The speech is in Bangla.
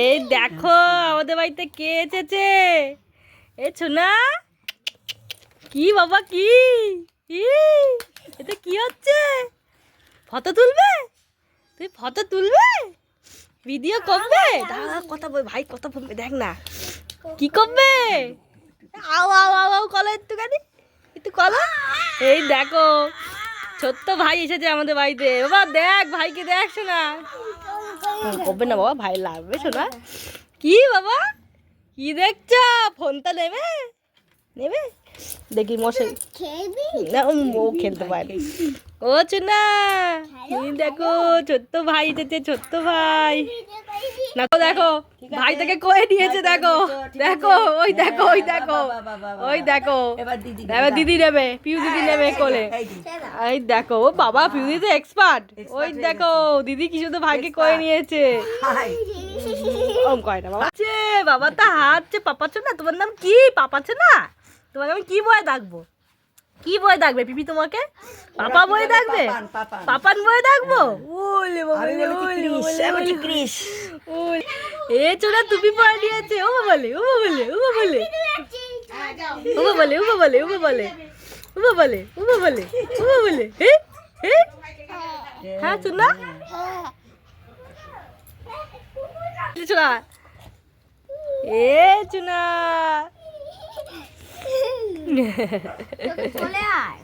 এই দেখো আমাদের বাড়িতে কে এসেছে। এ ছোনা, কি বাবা কি এটা কি হচ্ছে? ফটো তুলবে? তুই ফটো তুলবে, ভিডিও করবে? দাঁড়া কথা বল, ভাই কথা বলবে, দেখ না কি করবে। আও আও আও আও কলো একটুখানি, একটু কলো। এই দেখো ছোট্ট ভাই এসেছে আমাদের বাড়িতে। বাবা দেখ ভাইকে, দেখ শোনা। করবে না বাবা, ভাই লাগবে শোনা। কি বাবা কি দেখছো? ফোনটা নেবে, নেবে দেখি মশাই না, ও খেলতে পারে। ও চুনা, দেখো ছোট্ট ভাই এসেছে, ছোট্ট ভাই। দেখো দেখো ভাই তাকে কয়ে নিয়েছে, দেখো দেখো, ওই দেখো ওই দেখো ওই দেখো। এবার দিদি নেবে, পিউ দিদি নেবে কোলে। এই দেখো ও বাবা, পিউ দিদি তো এক্সপার্ট। ওই দেখো দিদি কি শুধু ভাইকে কয়ে নিয়েছে। ওম কয় না বাবা, বাবা তা হাঁটছে। পাপাচ্ছ না, তোমার নাম কি? পাপাচ্ছ না, তোমাকে আমি কি বয়ে ডাকবো? কি বয়ে ডাকবে পিপি তোমাকে? পাপা বয়ে ডাকবে? পাপান বয়ে ডাকবো? ওলে বাবা, এ চোরা টুপি পরে নিয়েছে। ও বলে, ও বলে, ও বলে, ও বলে, ও বলে, ও বলে, ও বলে, ও বলে, ও বলে, হে হে, হ্যাঁ চুনা চুনা, এ চুনা চলে আয়।